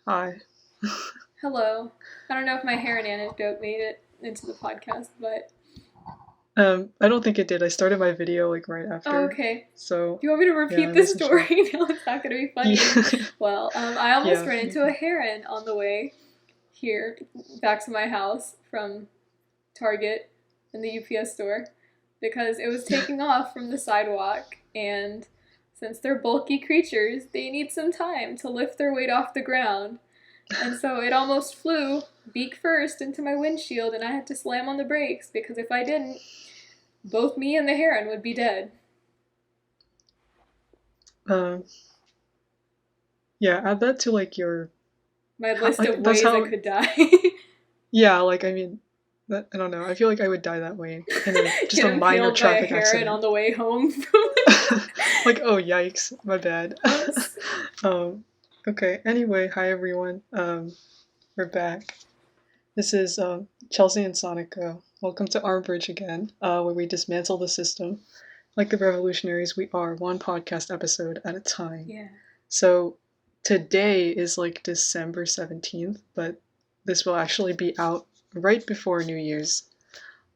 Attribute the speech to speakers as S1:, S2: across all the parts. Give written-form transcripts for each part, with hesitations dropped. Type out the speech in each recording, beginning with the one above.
S1: Hi.
S2: Hello. I don't know if my heron anecdote made it into the podcast, but
S1: I don't think it did. I started my video like right
S2: oh,
S1: after.
S2: okay.
S1: So,
S2: Do you want me to
S1: yeah,
S2: repeat
S1: I
S2: the
S1: wasn't sure.
S2: story? No, it's not going to be funny.
S1: Yeah.
S2: Well, I almost
S1: Yeah.
S2: ran into a heron on the way here back to my house from Target and the UPS store because it was taking off from the sidewalk, and since they're bulky creatures, they need some time to lift their weight off the ground. And so it almost flew beak first into my windshield, and I had to slam on the brakes because if I didn't, both me and the heron would be dead.
S1: Um, yeah, add that to like your
S2: My list
S1: like
S2: of
S1: that's
S2: ways I
S1: how
S2: could die.
S1: yeah, like I mean that I don't know. I feel like I would die that way in just
S2: Get
S1: a minor
S2: impaled by a
S1: traffic
S2: heron on
S1: accident.
S2: the way home.
S1: Like, oh yikes, my bad.
S2: Whoops.
S1: um okay, anyway, hi everyone. We're back. This is Chelsea and Sanika. Welcome to Armbridge again, where we dismantle the system. Like the revolutionaries, we are one podcast episode at a time.
S2: Yeah.
S1: So today is like December 17th, but this will actually be out right before New Year's.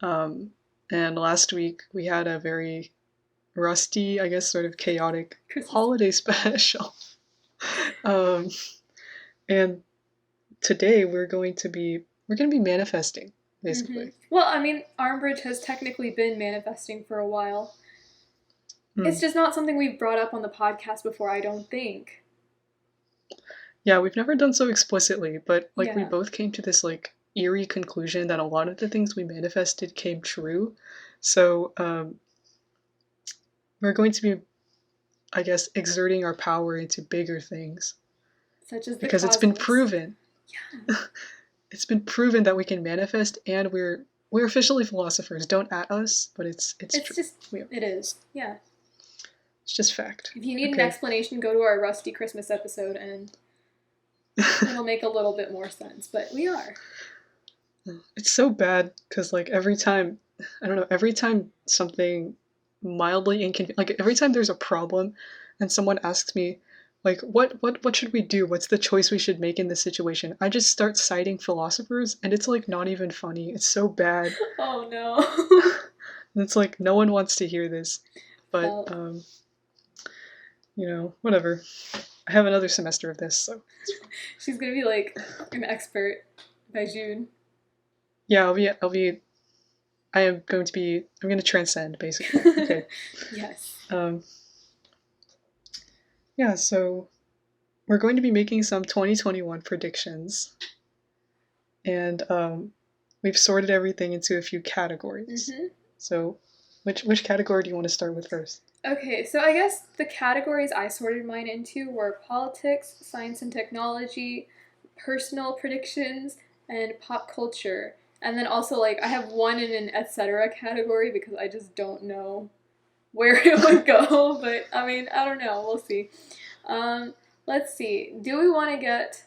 S1: And last week we had a very rusty, I guess, sort of chaotic
S2: Christmas.
S1: holiday special. um, and today we're going to be manifesting, basically.
S2: Well, I mean, Armbridge has technically been manifesting for a while. It's just not something we've brought up on the podcast before, I don't think.
S1: Yeah, we've never done so explicitly, but like we
S2: Yeah.
S1: both came to this like eerie conclusion that a lot of the things we manifested came true. So we're going to be, I guess, exerting our power into bigger things
S2: Such as the
S1: because it's been
S2: cosmos.
S1: proven.
S2: Yeah.
S1: It's been proven that we can manifest, and we're officially philosophers. Don't at us, but it's
S2: It's
S1: true.
S2: just, it is. Yeah.
S1: It's just fact.
S2: If you need an
S1: Okay.
S2: explanation, go to our Rusty Christmas episode and it'll make a little bit more sense. But we are.
S1: It's so bad because like every time, I don't know, every time something mildly inconvenient, like every time there's a problem, and someone asks me, like, what should we do? What's the choice we should make in this situation? I just start citing philosophers, and it's like not even funny. It's so bad.
S2: Oh no.
S1: And it's like no one wants to hear this, but
S2: Well,
S1: whatever. I have another semester of this, so
S2: she's gonna be like an expert by June.
S1: yeah, I'm going to transcend basically. Okay.
S2: Yes.
S1: Yeah, so we're going to be making some 2021 predictions, and we've sorted everything into a few categories. So, which category do you want to start with first?
S2: Okay, so I guess the categories I sorted mine into were politics, science and technology, personal predictions, and pop culture. And then also, like, I have one in an etc. category because I just don't know where it would go. But, I mean, I don't know. We'll see. Let's see. Do we want to get...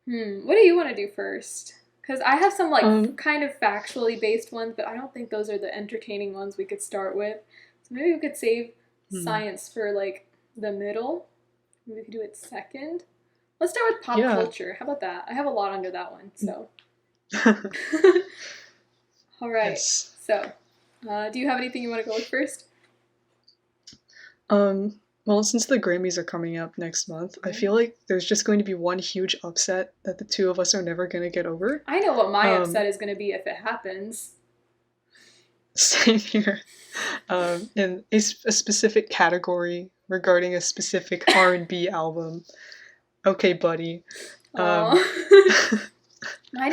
S2: what do you want to do first? Because I have some, like, kind of factually based ones, but I don't think those are the entertaining ones we could start with. So maybe we could save science for, like, the middle. Maybe we could do it second. Let's start with pop culture. How about that? I have a lot under that one, so. All right. Yes. So, do you have anything you want to go with first?
S1: Well, since the Grammys are coming up next month, I feel like there's just going to be one huge upset that the two of us are never going to get over.
S2: I know what my upset is going to be if it happens.
S1: Same here. In a specific category regarding a specific R&B album. Okay, buddy.
S2: Mine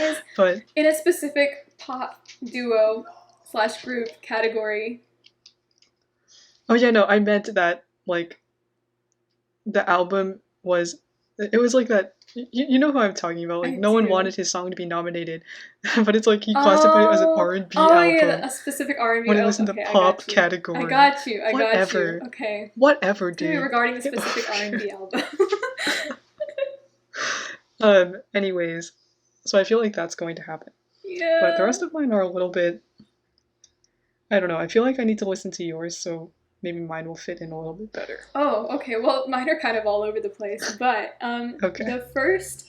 S2: is
S1: but
S2: in a specific pop duo / group category.
S1: Oh yeah, no, I meant that, like, the album was, it was like that, you know who I'm talking about, like, no one wanted his song to be nominated, but it's like he classified it as an R&B album.
S2: Yeah, a specific R&B
S1: when
S2: album.
S1: It was in the pop category.
S2: I got you. Okay.
S1: Whatever, dude.
S2: Maybe regarding the specific R&B
S1: album. Anyways, so I feel like that's going to happen.
S2: Yeah.
S1: But the rest of mine are a little bit, I don't know, I feel like I need to listen to yours, so maybe mine will fit in a little bit better.
S2: Oh, okay. Well, mine are kind of all over the place, but
S1: Okay.
S2: the first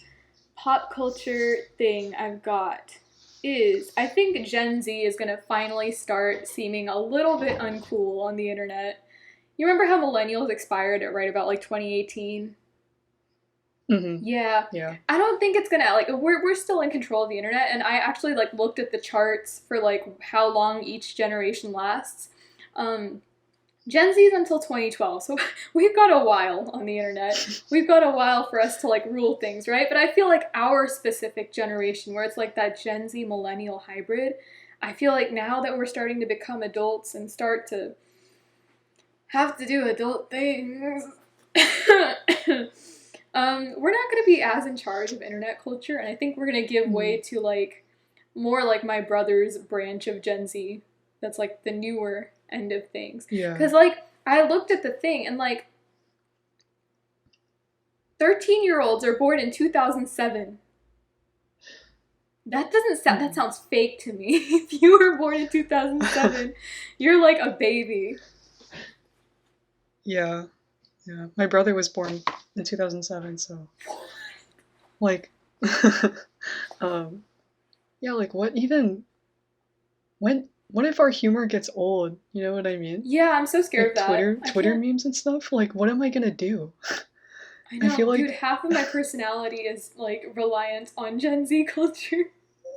S2: pop culture thing I've got is I think Gen Z is going to finally start seeming a little bit uncool on the internet. You remember how millennials expired at right about like 2018?
S1: Mm-hmm.
S2: Yeah.
S1: Yeah.
S2: I don't think it's gonna like we're still in control of the internet, and I actually like looked at the charts for like how long each generation lasts. Um Gen Z is until 2012, so we've got a while on the internet. We've got a while for us to like rule things, right? But I feel like our specific generation, where it's like that Gen Z millennial hybrid, I feel like now that we're starting to become adults and start to have to do adult things, we're not going to be as in charge of internet culture, and I think we're going to give way to like more like my brother's branch of Gen Z. That's like the newer end of things.
S1: Yeah.
S2: Because like I looked at the thing and like 13-year-olds are born in 2007. That doesn't sound. That sounds fake to me. If you were born in 2007, you're like a baby.
S1: Yeah. Yeah. My brother was born in 2007, so like yeah, like what even what if our humor gets old? You know what I mean?
S2: Yeah, I'm so scared
S1: Like
S2: of that.
S1: Twitter memes and stuff. Like what am I gonna do?
S2: I
S1: I
S2: know,
S1: feel
S2: dude.
S1: like
S2: Half of my personality is like reliant on Gen Z culture.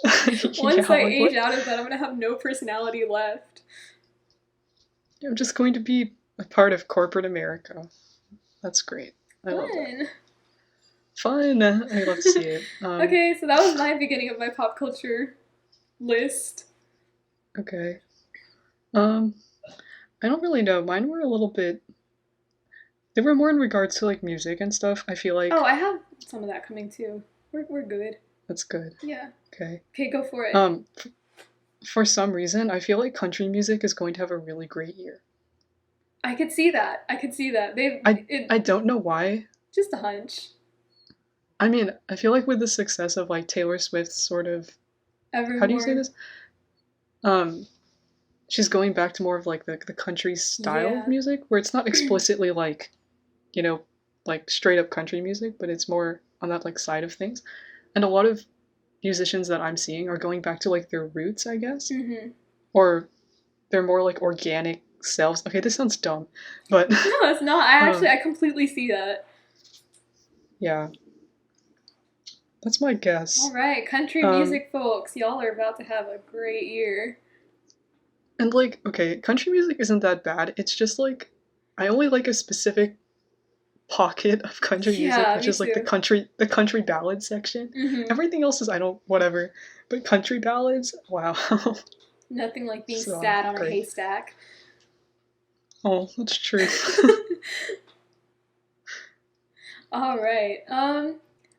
S2: Once
S1: yeah,
S2: I
S1: like
S2: age
S1: what
S2: out of that, I'm gonna have no personality left.
S1: I'm just going to be a part of corporate America. That's great. I love that.
S2: Fun.
S1: Fun. I love to see it.
S2: Okay, so that was my beginning of my pop culture list.
S1: Okay. Um, I don't really know. Mine were a little bit. They were more in regards to like music and stuff. I feel
S2: Oh,
S1: like
S2: I have some of that coming too. We're good.
S1: that's good.
S2: Yeah.
S1: Okay.
S2: Okay, go for it.
S1: For some reason, I feel like country music is going to have a really great year.
S2: I could see that. I could see that.
S1: I don't know why.
S2: Just a hunch.
S1: I mean, I feel like with the success of like Taylor Swift's sort of how do you say
S2: Evermore.
S1: this? Um, she's going back to more of like the country style of
S2: Yeah.
S1: music where it's not explicitly like, you know, like straight up country music, but it's more on that like side of things. And a lot of musicians that I'm seeing are going back to like their roots, I guess.
S2: Mm-hmm.
S1: Or they're more like organic selves. Okay, this sounds dumb, but
S2: No, it's not. I completely see that.
S1: yeah. That's my guess.
S2: All right, country music folks, y'all are about to have a great year.
S1: And like, okay, country music isn't that bad. It's just like I only like a specific pocket of country music,
S2: Yeah,
S1: which
S2: me
S1: is like
S2: too.
S1: the country ballad section.
S2: Mm-hmm.
S1: Everything else is I don't whatever. But country ballads, wow.
S2: Nothing like being
S1: So
S2: sad on a
S1: great.
S2: haystack.
S1: Oh, that's true.
S2: All right.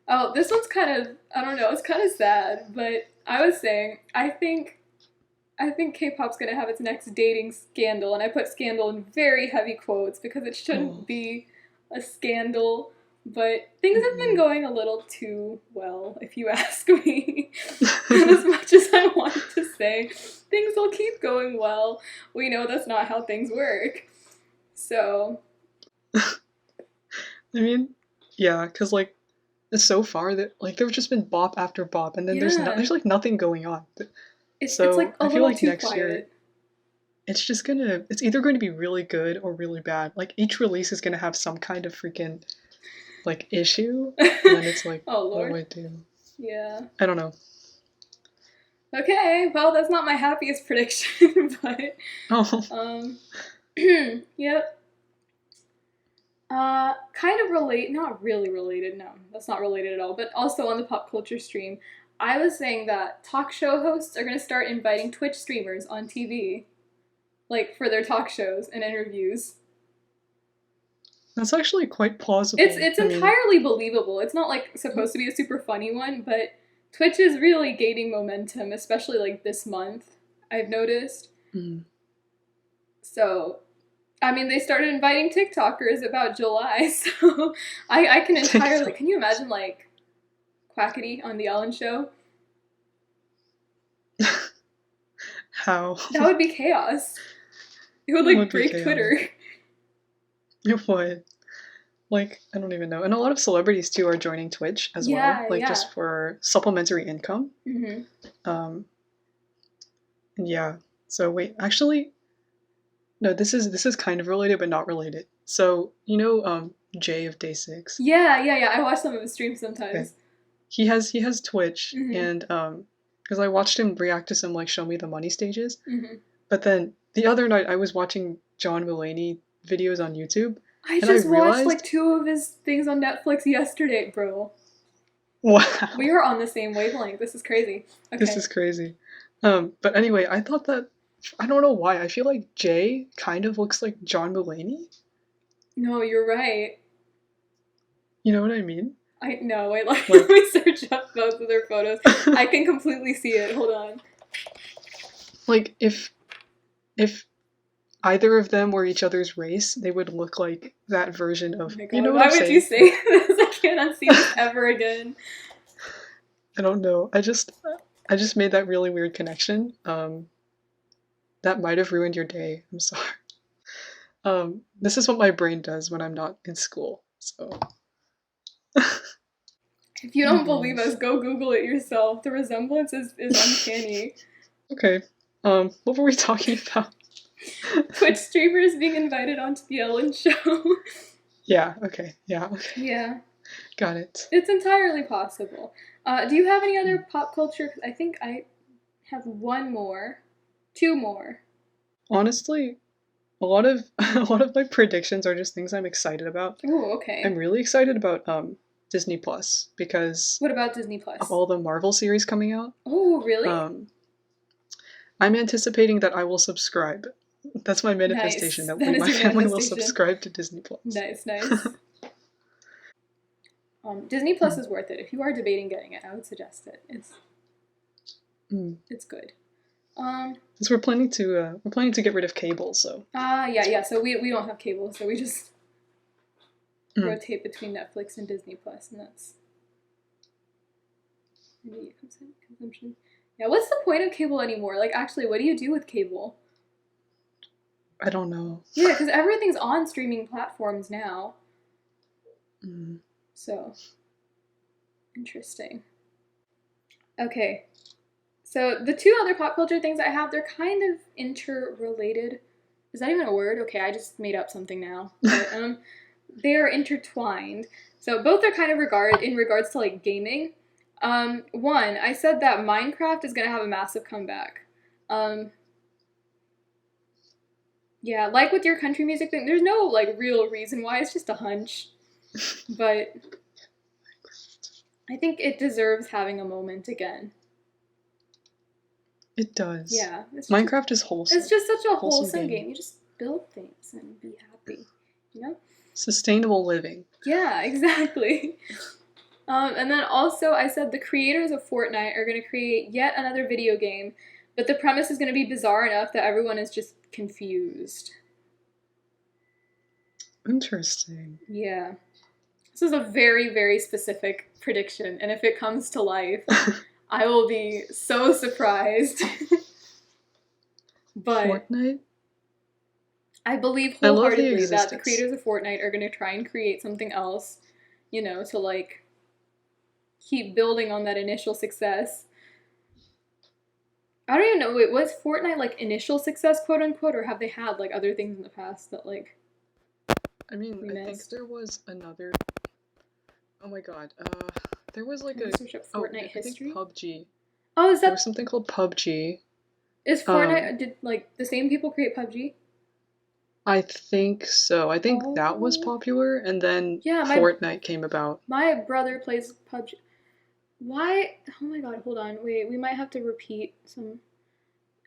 S2: Oh, this one's kind of, I don't know, it's kind of sad, but I was saying I think K-pop's gonna have its next dating scandal, and I put scandal in very heavy quotes because it shouldn't be a scandal, but things have been going a little too well, if you ask me. And as much as I want to say things will keep going well, we know that's not how things work. So
S1: I mean, yeah, because like so far that like there's just been bop after bop, and then there's like nothing going on.
S2: It's
S1: So
S2: like a
S1: I feel
S2: little
S1: like
S2: too
S1: next
S2: quiet.
S1: year it's either going to be really good or really bad. Like each release is going to have some kind of freaking like issue, and then it's like,
S2: oh
S1: what
S2: Lord.
S1: do I do?
S2: Yeah.
S1: I don't know.
S2: Okay, well that's not my happiest prediction, but yep. Kind of not really related, no, that's not related at all, but also on the pop culture stream, I was saying that talk show hosts are going to start inviting Twitch streamers on TV, like, for their talk shows and interviews.
S1: That's actually quite plausible.
S2: It's entirely believable. It's not, like, supposed to be a super funny one, but Twitch is really gaining momentum, especially, like, this month, I've noticed. So I mean, they started inviting TikTokers about July, so I can entirely... Can you imagine, like, Quackity on The Ellen Show?
S1: How?
S2: That would be chaos. It would, like, break Twitter.
S1: It would. Like, I don't even know. And a lot of celebrities too are joining Twitch as well,
S2: Yeah,
S1: like
S2: yeah.
S1: just for supplementary income.
S2: Mm-hmm.
S1: Um, yeah. So wait, actually, no, this is kind of related but not related. So, Jay of Day 6.
S2: Yeah, yeah, yeah. I watch some of his streams
S1: Okay.
S2: sometimes.
S1: He has Twitch
S2: Mm-hmm.
S1: and because I watched him react to some like Show Me the Money stages.
S2: Mm-hmm.
S1: But then the other night I was watching John Mulaney videos on YouTube
S2: I
S1: and I
S2: just watched like
S1: realized,
S2: 2 of his things on Netflix yesterday, bro. We
S1: wow,
S2: are on the same wavelength. This is crazy.
S1: this
S2: Okay.
S1: is crazy. But anyway, I thought that I don't know why. I feel like Jay kind of looks like John Mulaney.
S2: No, you're right.
S1: You know what I mean?
S2: I know. Wait, let
S1: Like
S2: me search up both of their photos. I can completely see it. Hold on.
S1: like if either of them were each other's race, they would look like that version
S2: Oh
S1: of,
S2: my
S1: you know
S2: god,
S1: what
S2: why
S1: I'm
S2: would you
S1: saying?
S2: say this? I can't unsee this ever again.
S1: I don't know. I just made that really weird connection. That might have ruined your day. I'm sorry. This is what my brain does when I'm not in school. So,
S2: If you don't believe us,
S1: anyways.
S2: go Google it yourself. The resemblance is uncanny.
S1: Okay. What were we talking about?
S2: Twitch streamers being invited onto the Ellen show.
S1: Yeah, okay. Yeah, okay.
S2: Yeah,
S1: Got it.
S2: it's entirely possible. Do you have any other pop culture? 'Cause I think I have one more, 2 more.
S1: Honestly, a lot of a lot of my predictions are just things I'm excited about.
S2: Ooh,
S1: I'm
S2: okay.
S1: really excited about Disney Plus because
S2: What about Disney
S1: of
S2: Plus?
S1: all the Marvel series coming out.
S2: Oh, really?
S1: Um, I'm anticipating that I will subscribe. That's my manifestation
S2: Nice.
S1: that
S2: That is
S1: my
S2: your
S1: family will
S2: manifestation.
S1: subscribe to Disney Plus.
S2: Nice, nice. Disney Plus
S1: Mm.
S2: is worth it. If you are debating getting it, I would suggest it.
S1: Mm.
S2: It's good. Um.
S1: Because we're planning to get rid of cable, so
S2: Yeah, yeah. So we don't have cable, so we just
S1: mm.
S2: rotate between Netflix and Disney Plus, and that's immediate consumption. Yeah. What's the point of cable anymore? Like, actually, what do you do with cable?
S1: I don't know.
S2: Yeah, because everything's on streaming platforms now.
S1: Mm.
S2: So interesting. Okay. So the 2 other pop culture things I have, they're kind of interrelated. Is that even a word? Okay, I just made up something now. But they are intertwined. So both are kind of in regards to like gaming. One, I said that Minecraft is gonna have a massive comeback. Yeah, like with your country music thing, there's no like real reason why. It's just a hunch. But I think it deserves having a moment again.
S1: It does.
S2: Yeah,
S1: Minecraft is wholesome.
S2: It's just such a
S1: Wholesome
S2: wholesome
S1: gaming.
S2: game. You just build things and be happy, you know?
S1: Sustainable living.
S2: Yeah, exactly. And then also, I said the creators of Fortnite are going to create yet another video game, but the premise is going to be bizarre enough that everyone is just confused.
S1: Interesting.
S2: Yeah. This is a very, very specific prediction, and if it comes to life, I will be so surprised. But
S1: Fortnite?
S2: I believe
S1: I love the
S2: wholeheartedly that the
S1: existence.
S2: creators of Fortnite are going to try and create something else, to like keep building on that initial success. I don't even know, wait, was Fortnite like initial success, quote unquote, or have they had like other things in the past that like
S1: I mean,
S2: we
S1: I think
S2: missed?
S1: there was another. Oh my god. There was like
S2: Let me
S1: a.
S2: search up
S1: Oh,
S2: Fortnite
S1: I think
S2: history.
S1: PUBG.
S2: Oh, is
S1: There was
S2: that,
S1: something called PUBG.
S2: is Fortnite, did like the same people create PUBG?
S1: I think so. I think that was
S2: Oh.
S1: popular, and then
S2: Yeah,
S1: Fortnite came about.
S2: my brother plays PUBG. Why? Oh my god, hold on. Wait, we might have to repeat some.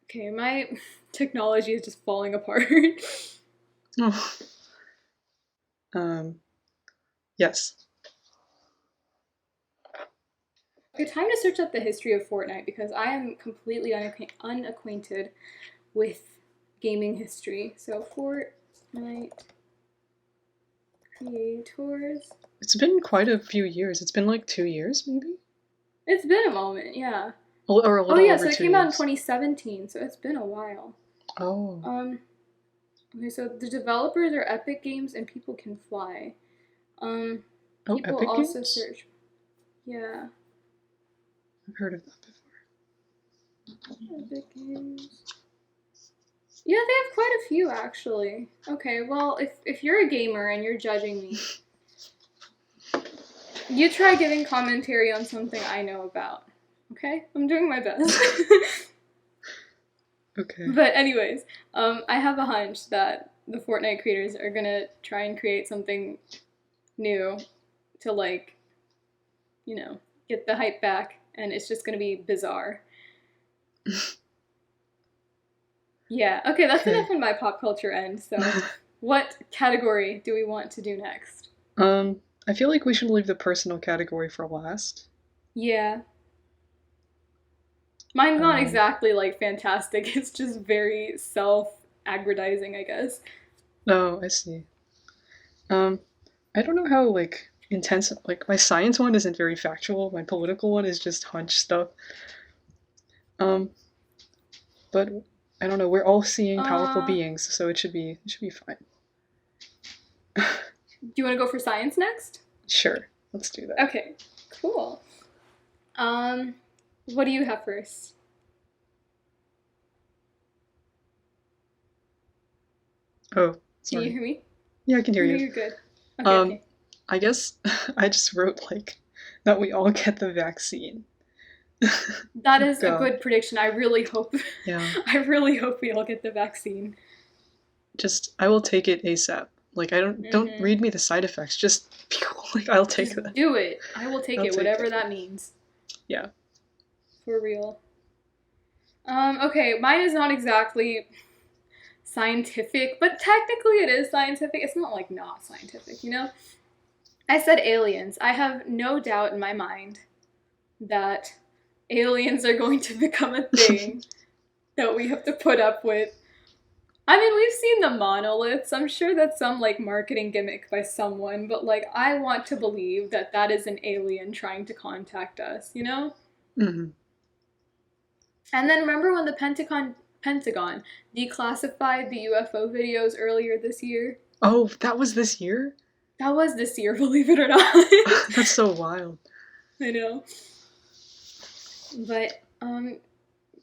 S2: Okay, my technology is just falling apart.
S1: Oh. Yes.
S2: Okay, time to search up the history of Fortnite because I am completely unacquainted with gaming history. So, Fortnite creators.
S1: It's been quite a few years. It's been like 2 years, maybe?
S2: It's been a moment, yeah.
S1: Or a
S2: Oh,
S1: little
S2: yeah,
S1: over
S2: so it
S1: 2
S2: came out in
S1: years.
S2: 2017, so it's been a while.
S1: Oh.
S2: Okay, so the developers are Epic Games and People Can Fly. Um,
S1: Oh,
S2: People
S1: Epic
S2: also
S1: Games?
S2: search. Yeah,
S1: I've heard of that
S2: Epic Games. Yeah, they have quite a few actually. Okay, well, if you're a gamer and you're judging me, you try giving commentary on something I know about. Okay? I'm doing my best.
S1: before. Okay.
S2: But anyways, I have a hunch that the Fortnite creators are gonna try and create something new to like, you know, get the hype back, and it's just gonna be bizarre. Yeah, okay, that's
S1: Okay.
S2: enough on my pop culture end, so what category do we want to do next?
S1: I feel like we should leave the personal category for last.
S2: Yeah. Mine's not
S1: Um,
S2: exactly like fantastic, it's just very self aggrandizing, I guess.
S1: oh, I see. Um, I don't know how like intense like my science one isn't very factual. My political one is just hunch stuff. Um, but I don't know. We're all seeing powerful
S2: Uh,
S1: beings, so it should be fine.
S2: do you want to go for science next?
S1: Sure, let's do that.
S2: Okay, cool. Um, what do you have first?
S1: Oh,
S2: Can you
S1: sorry.
S2: hear me?
S1: Yeah, I can hear
S2: No,
S1: you.
S2: you're good. Okay,
S1: Um,
S2: okay.
S1: I guess I just wrote like that we all get the vaccine.
S2: That is a
S1: God,
S2: good prediction. I really hope
S1: yeah.
S2: I really hope we all get the vaccine.
S1: Just I will take it ASAP. Like I don't
S2: Mm-hmm.
S1: read me the side effects. Just like I'll take
S2: Just
S1: that.
S2: do it. I will take
S1: I'll
S2: it,
S1: take
S2: whatever
S1: it.
S2: that means.
S1: Yeah.
S2: For real. Okay, mine is not exactly scientific, but technically it is scientific. It's not like not scientific, you know? I said aliens. I have no doubt in my mind that aliens are going to become a thing that we have to put up with. I mean, we've seen the monoliths. I'm sure that's some like marketing gimmick by someone, but like I want to believe that that is an alien trying to contact us, you know?
S1: hmm
S2: And then remember when the Pentagon declassified the UFO videos earlier this year?
S1: Oh, that was this year?
S2: That was this year, believe it or not.
S1: That's so wild.
S2: I know. But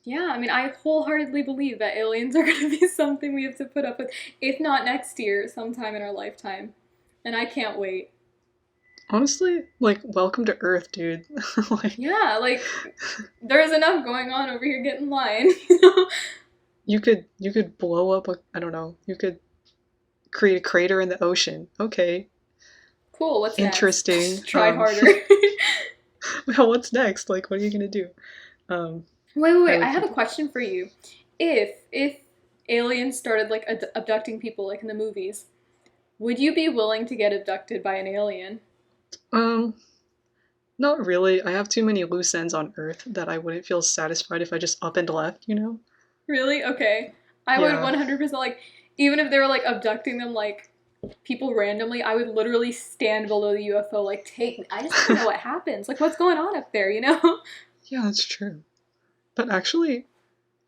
S2: yeah, I mean I wholeheartedly believe that aliens are gonna be something we have to put up with, if not next year, sometime in our lifetime. And I can't wait.
S1: Honestly, like welcome to Earth, dude. Like
S2: Yeah, like there's enough going on over here, get in line, you know?
S1: you could blow up a I don't know. You could create a crater in the ocean. Okay.
S2: Cool, what's
S1: Interesting.
S2: next? Try harder.
S1: Well, what's next? Like what are you going to do? Um I
S2: Wait, I
S1: would
S2: have a
S1: keep
S2: question for you. If aliens started like abducting people like in the movies, would you be willing to get abducted by an alien?
S1: um not really. I have too many loose ends on Earth that I wouldn't feel satisfied if I just up and left?
S2: Really? Okay. I would
S1: Yeah.
S2: 100% like, even if they were like abducting them like people randomly, I would literally stand below the UFO, like, take me. I just want to know what happens. Like, what's going on up there, you know?
S1: Yeah, that's true. But actually,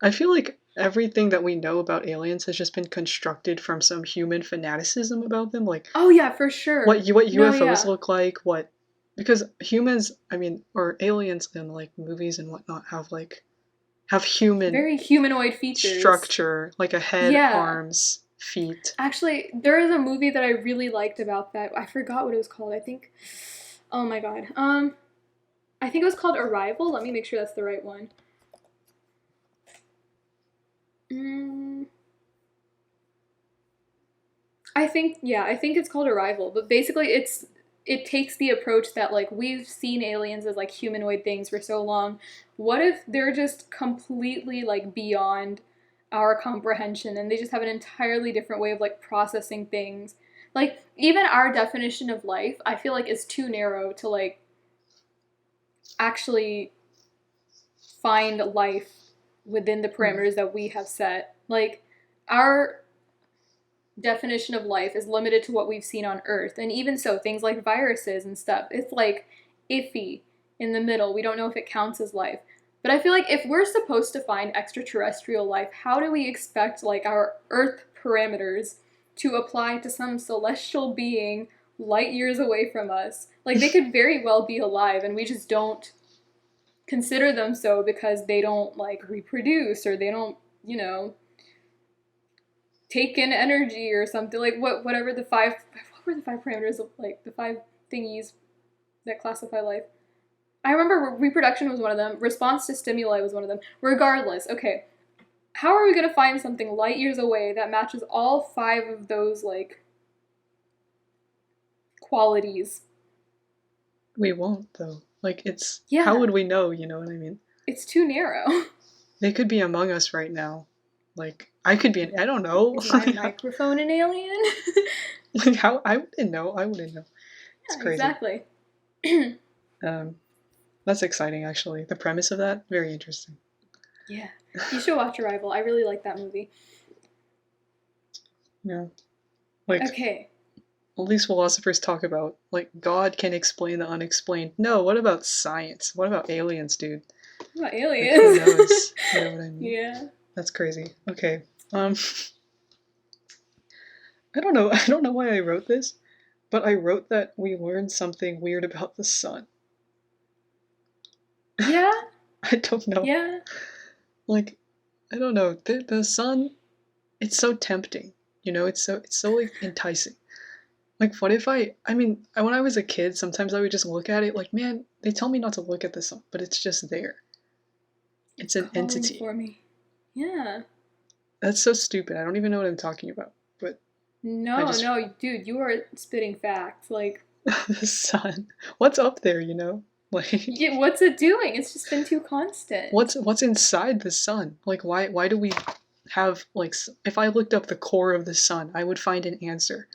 S1: I feel like everything that we know about aliens has just been constructed from some human fanaticism about them. Like
S2: Oh, yeah, for sure.
S1: what
S2: No,
S1: UFOs
S2: yeah.
S1: look like, what because humans, I mean, or aliens in like movies and whatnot have human
S2: Very humanoid features.
S1: structure, like a head,
S2: Yeah.
S1: arms, feet.
S2: Actually, there is a movie that I really liked about that. I forgot what it was called. I think, oh my god. I think it was called Arrival. Let me make sure that's the right one. Mm, I think it's called Arrival. But basically, it takes the approach that like we've seen aliens as like humanoid things for so long. What if they're just completely like beyond our comprehension and they just have an entirely different way of like processing things? Like even our definition of life, I feel like is too narrow to like actually find life within the
S1: Mm.
S2: parameters that we have set. Like our definition of life is limited to what we've seen on Earth. And even so, things like viruses and stuff, it's like iffy in the middle. We don't know if it counts as life. But I feel like if we're supposed to find extraterrestrial life, how do we expect like our Earth parameters to apply to some celestial being light years away from us. Like, they could very well be alive, and we just don't consider them so because they don't, like, reproduce, or they don't, you know, take in energy or something. Like, whatever the five, what were the 5 parameters of, like, the 5 thingies that classify life? I remember reproduction was one of them, response to stimuli was one of them. Regardless, okay, how are we going to find something light years away that matches all 5 of those, like, qualities?
S1: We won't, though. Like, it's...
S2: Yeah.
S1: How would we know, you know what I mean?
S2: It's too narrow.
S1: They could be among us right now. Like, I could be I don't know.
S2: Is my microphone an alien?
S1: Like, how... I wouldn't know. It's
S2: Yeah,
S1: crazy.
S2: exactly.
S1: That's exciting, actually. The premise of that, very interesting.
S2: Yeah. You should watch Arrival. I really like that movie.
S1: Yeah. Like,
S2: okay.
S1: All these philosophers talk about, like, God can explain the unexplained. No, what about science? What about aliens, dude?
S2: What about aliens?
S1: Like, who knows? You know what I mean?
S2: Yeah.
S1: That's crazy. Okay. I don't know. I don't know why I wrote this, but I wrote that we learned something weird about the sun.
S2: Yeah?
S1: I don't know.
S2: Yeah.
S1: Like, I don't know. The sun, it's so tempting. You know, it's so like enticing. Like, what if when I was a kid, sometimes I would just look at it like, man, they tell me not to look at the sun, but it's just there. It's an
S2: Calling
S1: entity.
S2: For me. Yeah.
S1: That's so stupid. I don't even know what I'm talking about. But
S2: no, dude, you are spitting facts. Like,
S1: the sun. What's up there, you know? Like,
S2: yeah, what's it doing? It's just been too constant.
S1: What's inside the sun? Like, why do we have, like, if I looked up the core of the sun, I would find an answer.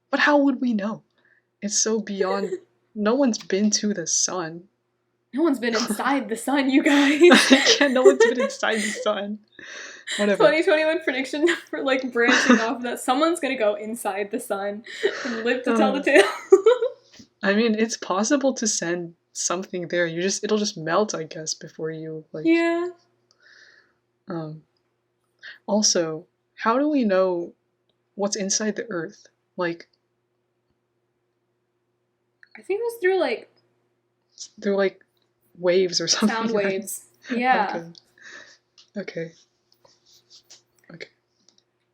S1: But how would we know? It's so beyond. No one's been to the sun.
S2: No one's been inside the sun, you guys.
S1: Yeah, no one's been inside the sun. Whatever.
S2: 2021 prediction for, like, branching off that someone's gonna go inside the sun and live to tell the tale.
S1: I mean, it's possible to send something there. It'll just melt, I guess, before you, like.
S2: Yeah.
S1: Also, how do we know what's inside the Earth? Like,
S2: I think it was through, like,
S1: waves or something.
S2: Sound waves. Yeah.
S1: Okay.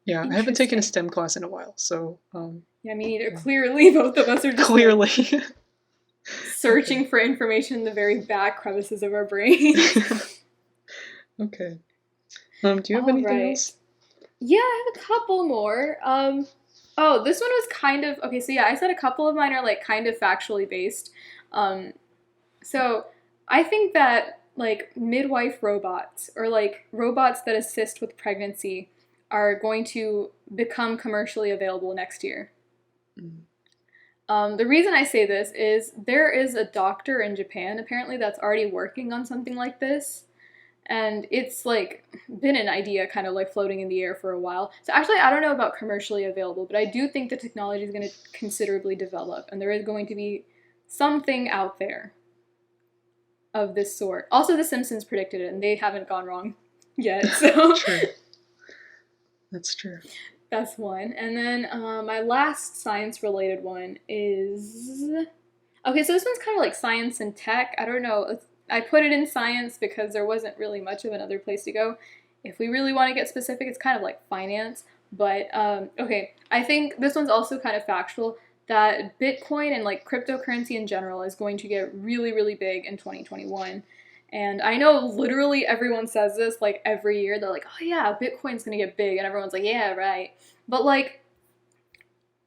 S1: Yeah, I haven't taken a STEM class in a while, so.
S2: Yeah, me neither. Clearly, both of us are just
S1: clearly
S2: searching for information in the very back crevices of our brain.
S1: Okay. Do you have anything else?
S2: Yeah, I have a couple more. Oh, this one was kind of okay. So yeah, I said a couple of mine are, like, kind of factually based. So I think that, like, midwife robots, or, like, robots that assist with pregnancy, are going to become commercially available next year. The reason I say this is there is a doctor in Japan, apparently, that's already working on something like this. And it's, like, been an idea kind of, like, floating in the air for a while. So actually, I don't know about commercially available, but I do think the technology is going to considerably develop. And there is going to be something out there of this sort. Also, The Simpsons predicted it, and they haven't gone wrong yet. So
S1: True. That's true.
S2: That's one. And then my last science-related one is... Okay, so this one's kind of like science and tech. I don't know. I put it in science because there wasn't really much of another place to go. If we really want to get specific, it's kind of like finance. But, okay, I think this one's also kind of factual, that Bitcoin and, like, cryptocurrency in general is going to get really, really big in 2021. And I know literally everyone says this, like, every year. They're like, oh yeah, Bitcoin's gonna get big. And everyone's like, yeah, right. But, like,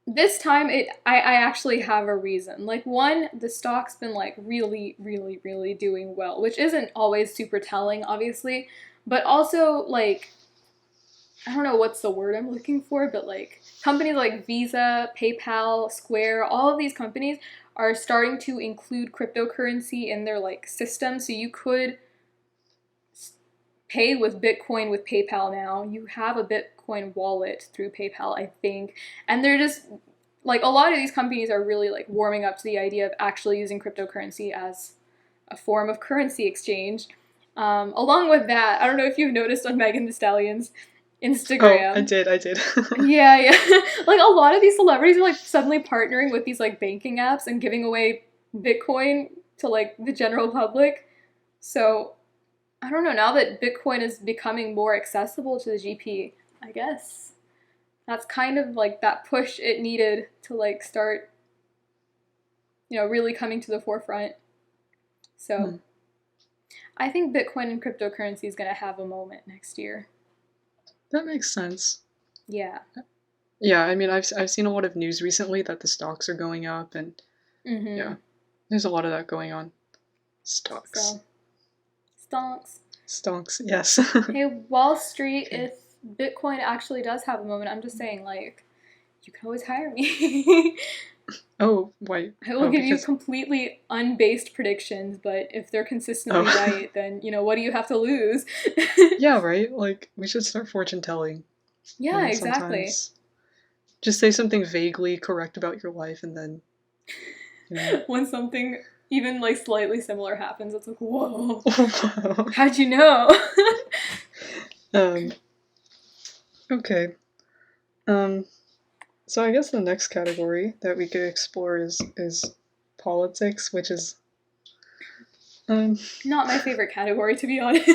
S2: this time, I actually have a reason. Like, one, the stock's been, like, really, really, really doing well, which isn't always super telling, obviously. But also, like, I don't know what's the word I'm looking for, but, like, companies like Visa, PayPal, Square, all of these companies are starting to include cryptocurrency in their, like, system. So you could pay with Bitcoin with PayPal now. You have a Bitcoin wallet through PayPal, I think. And they're just, like, a lot of these companies are really, like, warming up to the idea of actually using cryptocurrency as a form of currency exchange. Along with that, I don't know if you've noticed on Megan Thee Stallion's
S1: Oh, I
S2: Instagram.
S1: did, I did.
S2: Yeah, yeah. Like a lot of these celebrities are like suddenly partnering with these like banking apps and giving away Bitcoin to like the general public. So I don't know, now that Bitcoin is becoming more accessible to the GP, I guess that's kind of like that push it needed to like start, really coming to the forefront. So
S1: Hmm,
S2: I think Bitcoin and cryptocurrency is going to have a moment next year.
S1: that makes sense.
S2: Yeah.
S1: Yeah, I mean, I've seen a lot of news recently that the stocks are going up, and
S2: Mm-hmm.
S1: yeah, there's a lot of that going on. Stocks.
S2: So, stonks.
S1: Stocks, yes.
S2: Hey, Wall Street,
S1: Okay.
S2: if Bitcoin actually does have a moment, I'm just saying, like, you can always hire me.
S1: Oh, wait.
S2: I will
S1: Oh,
S2: give you
S1: because.
S2: completely unbased predictions, but if they're consistently
S1: Oh.
S2: right, then, what do you have to lose?
S1: Yeah, right? Like, we should start fortune telling.
S2: Yeah, exactly.
S1: Sometimes. Just say something vaguely correct about your life and then, you know.
S2: When something even like slightly similar happens, it's like, whoa,
S1: Oh,
S2: how'd you know?
S1: wow. Okay. Um, so I guess the next category that we could explore is politics, which is um
S2: Not my favorite category, to be honest.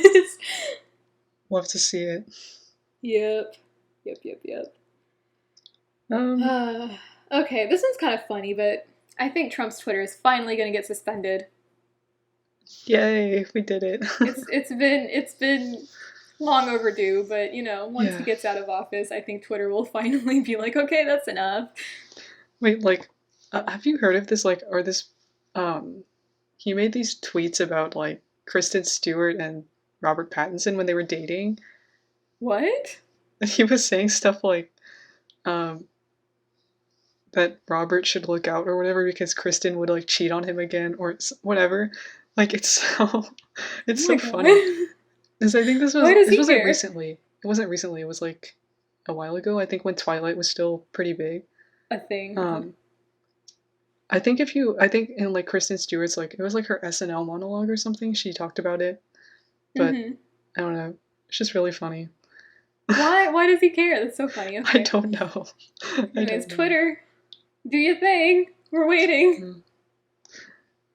S1: love to see it.
S2: Yep. Yep, yep, yep.
S1: Um,
S2: Okay, this one's kind of funny, but I think Trump's Twitter is finally going to get suspended.
S1: yay, we did it.
S2: It's been long overdue, but once he
S1: Yeah.
S2: gets out of office, I think Twitter will finally be like, okay, that's enough.
S1: Wait, like, have you heard of this? Like, or this, um, he made these tweets about like Kristen Stewart and Robert Pattinson when they were dating,
S2: What?
S1: and he was saying stuff like, um, that Robert should look out or whatever because Kristen would like cheat on him again or whatever. Like, it's so,
S2: Oh
S1: it's
S2: my
S1: so funny.
S2: god.
S1: Because I think
S2: Why does
S1: this
S2: he
S1: wasn't
S2: care?
S1: recently. It wasn't recently. It was like a while ago. I think when Twilight was still pretty big.
S2: A thing.
S1: Um, I think in like Kristen Stewart's like it was like her SNL monologue or something. She talked about it, but
S2: Mm-hmm.
S1: I don't know. It's just really funny.
S2: Why does he care? That's so funny.
S1: I
S2: Okay.
S1: don't know. I
S2: Anyways,
S1: don't know.
S2: Twitter, do your thing. We're waiting.
S1: Mm,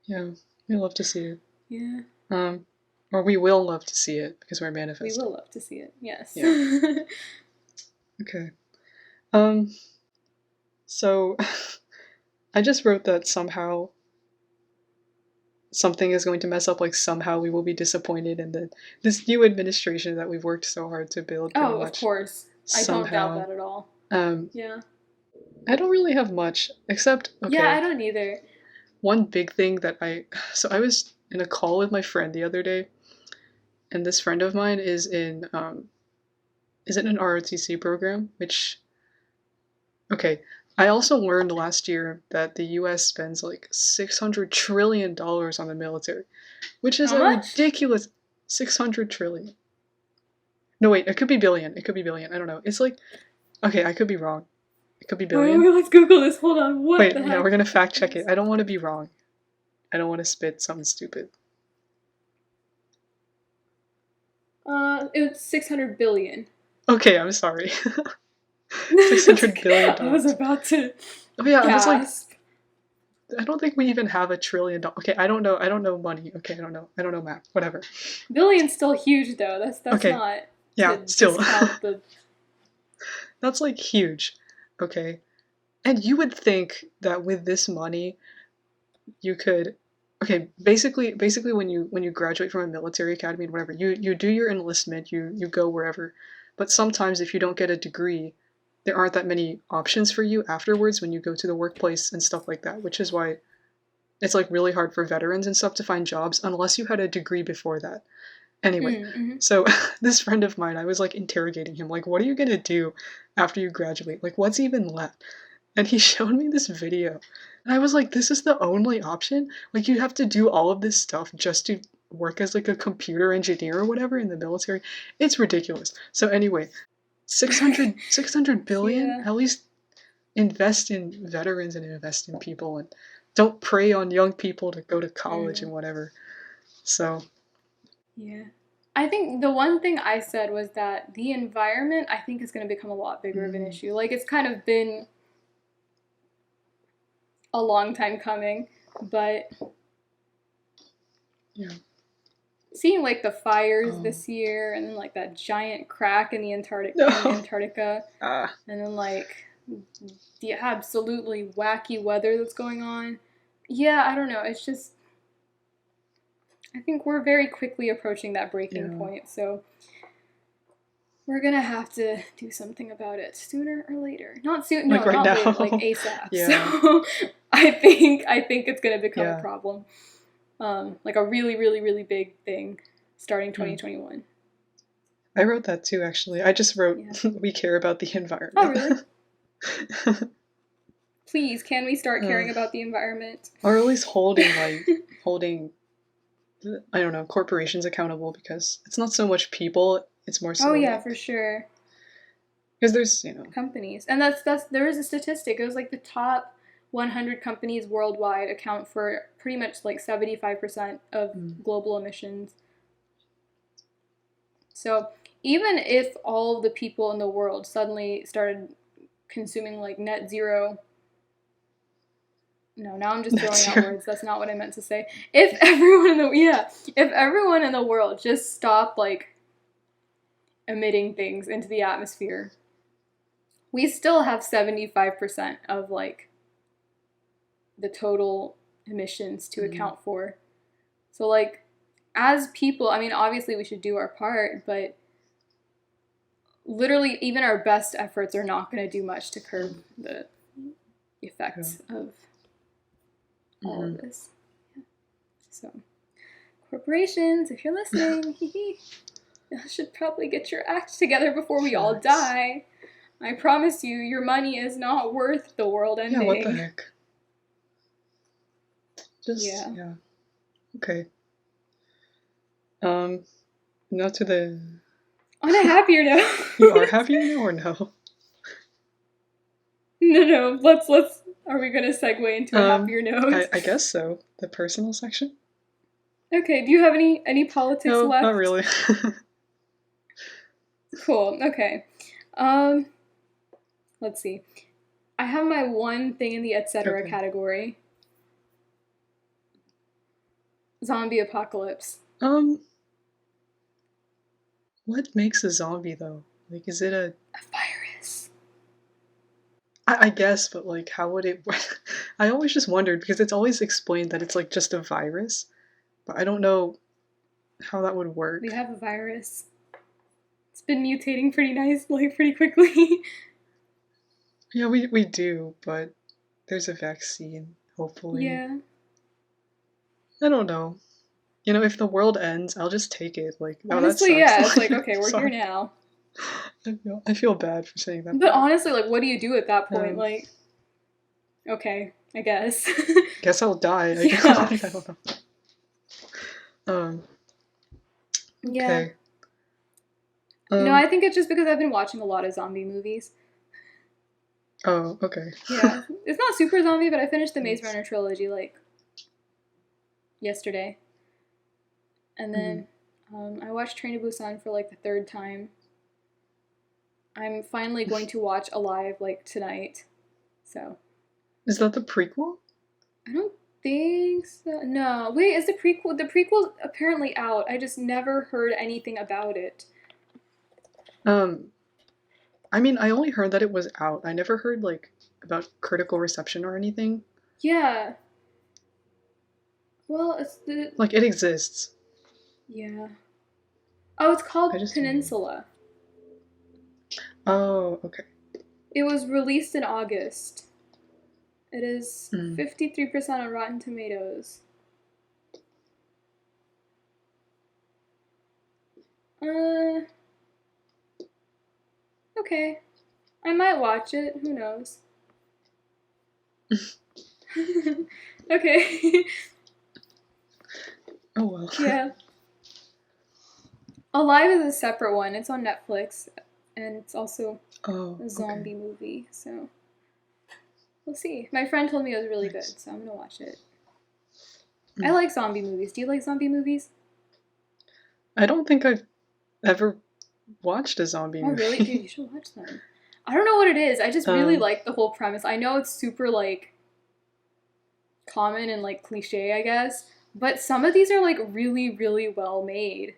S1: yeah, we love to see it.
S2: Yeah,
S1: Um, or we will love to see it because we're
S2: we
S1: manifesting.
S2: will love to see it. Yes.
S1: Yeah. Okay. Um. So I just wrote that somehow something is going to mess up. Like somehow we will be disappointed in this new administration that we've worked so hard to build. Pretty
S2: Oh, of
S1: much.
S2: course. I don't doubt
S1: Somehow.
S2: that at all.
S1: Um.
S2: Yeah.
S1: I don't really have much except
S2: Yeah, I
S1: okay.
S2: don't either.
S1: One big thing that I was in a call with my friend the other day, and this friend of mine is in an ROTC program, which okay. I also learned last year that the US spends like $600 trillion on the military, which is
S2: How
S1: a
S2: much?
S1: ridiculous 600 trillion. No, wait, it could be billion. It could be billion. I don't know. It's like, okay, I could be wrong. It could be
S2: Wait,
S1: billion.
S2: wait, let's Google this. Hold on. What
S1: Wait,
S2: the
S1: yeah, we're
S2: heck?
S1: gonna fact check it. I don't want to be wrong. I don't want to spit something stupid.
S2: It's 600 billion.
S1: Okay, I'm sorry.
S2: It's
S1: $600 billion.
S2: okay. I was about to
S1: Oh yeah, I was like,
S2: gasp.
S1: I don't think we even have $1 trillion. Okay, I don't know. I don't know money. Okay, I don't know. I don't know math. Whatever.
S2: Billion's still huge though. That's
S1: Okay,
S2: not
S1: yeah,
S2: to
S1: still.
S2: discount the.
S1: That's like huge. Okay. And you would think that with this money, you could okay, basically when you graduate from a military academy and whatever, you do your enlistment, you go wherever. But sometimes if you don't get a degree, there aren't that many options for you afterwards when you go to the workplace and stuff like that, which is why it's like really hard for veterans and stuff to find jobs unless you had a degree before that. Anyway,
S2: Mm-hmm.
S1: so this friend of mine, I was like interrogating him, like, what are you gonna do after you graduate? Like, what's even left? And he showed me this video. And I was like, this is the only option? Like, you have to do all of this stuff just to work as like a computer engineer or whatever in the military. It's ridiculous. So anyway, 600 billion?
S2: Yeah.
S1: At least invest in veterans and invest in people and don't prey on young people to go to college
S2: Mm.
S1: and whatever. So
S2: Yeah. I think the one thing I said was that the environment, I think, is going to become a lot bigger of an issue. Like, it's kind of been a long time coming, but
S1: Yeah.
S2: seeing like the fires
S1: Oh.
S2: this year, and then like that giant crack in the
S1: No.
S2: Antarctica,
S1: Ah.
S2: and then like the absolutely wacky weather that's going on. Yeah, I don't know. It's just, I think we're very quickly approaching that breaking point. So we're gonna have to do something about it sooner or later. Not soon. No,
S1: Like right
S2: not
S1: now.
S2: later. Like ASAP.
S1: Yeah.
S2: So I think it's gonna become
S1: Yeah.
S2: a problem. Like a really, really, really big thing starting 2021.
S1: I wrote that too, actually. I just wrote,
S2: Yeah.
S1: we care about the environment.
S2: Oh, really? Please, can we start caring about the environment?
S1: Or at least holding, I don't know, corporations accountable, because it's not so much people, it's more so.
S2: Oh yeah, for sure.
S1: Because there's,
S2: companies. And that's there is a statistic. It was like the top 100 companies worldwide account for pretty much like 75% of global emissions. So even if all of the people in the world suddenly started consuming like net zero, no, now I'm just throwing out words. That's not what I meant to say. If everyone in the world just stopped like emitting things into the atmosphere, we still have 75% of like the total emissions to account for. So like, as people, I mean, obviously we should do our part, but literally even our best efforts are not going to do much to curb the effects of all of this. Yeah. So corporations, if you're listening, you should probably get your act together before we all die. I promise you, your money is not worth the world ending.
S1: Yeah, what the heck? Yeah. Okay. Now to the...
S2: On a happier note.
S1: You are happier now or no?
S2: No, let's, are we gonna segue into a happier note?
S1: I guess so. The personal section?
S2: Okay, do you have any politics left?
S1: No, not really.
S2: Cool, okay. Let's see. I have my one thing in the etc. category. Zombie apocalypse.
S1: What makes a zombie though? Like, is it a
S2: virus?
S1: I guess, but like, how would it work? I always just wondered, because it's always explained that it's like just a virus, but I don't know how that would work.
S2: We have a virus. It's been mutating pretty quickly.
S1: Yeah, we do, but there's a vaccine, hopefully.
S2: Yeah.
S1: I don't know. If the world ends, I'll just take it. Like,
S2: honestly,
S1: that sucks.
S2: It's like, okay, we're here now.
S1: I feel bad for saying that.
S2: But honestly, like, what do you do at that point? Like, okay, I guess.
S1: Guess I'll die. I don't know. Okay.
S2: No, I think it's just because I've been watching a lot of zombie movies.
S1: Oh, okay.
S2: Yeah. It's not super zombie, but I finished the Maze Runner trilogy, like, yesterday. And then I watched Train to Busan for, like, the third time. I'm finally going to watch Alive, like, tonight. So.
S1: Is that the prequel?
S2: I don't think so. No. Wait, is the prequel... The prequel's apparently out. I just never heard anything about it.
S1: I mean, I only heard that it was out. I never heard, like, about critical reception or anything.
S2: Yeah. Well, it's the...
S1: Like, it exists.
S2: Yeah. Oh, it's called Peninsula.
S1: Oh, okay.
S2: It was released in August. It is 53% on Rotten Tomatoes. Okay. I might watch it. Who knows? Okay.
S1: Oh, well.
S2: Yeah. Alive is a separate one. It's on Netflix. And it's also a zombie movie. So, we'll see. My friend told me it was really good. So, I'm going to watch it. I like zombie movies. Do you like zombie movies?
S1: I don't think I've ever watched a zombie
S2: Oh, really? Dude,
S1: movie.
S2: you should watch them. I don't know what it is. I just really
S1: um,
S2: like the whole premise. I know it's super, like, common and, like, cliche, I guess, but some of these are, like, really, really well made.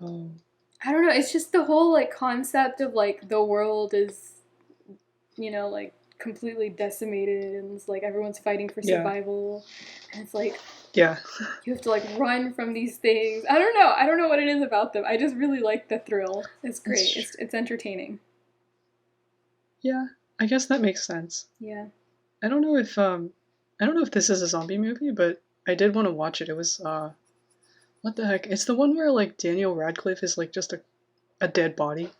S1: um,
S2: I don't know. It's just the whole, like, concept of, like, the world is, like, completely decimated and it's like everyone's fighting for
S1: yeah,
S2: survival. And it's like,
S1: yeah,
S2: you have to, like, run from these things. I don't know. I don't know what it is about them. I just really like the thrill. It's
S1: that's
S2: great.
S1: true.
S2: It's entertaining.
S1: Yeah, I guess that makes sense.
S2: Yeah.
S1: I don't know if I don't know if this is a zombie movie, but I did want to watch it. It was what the heck? It's the one where like Daniel Radcliffe is like just a dead body.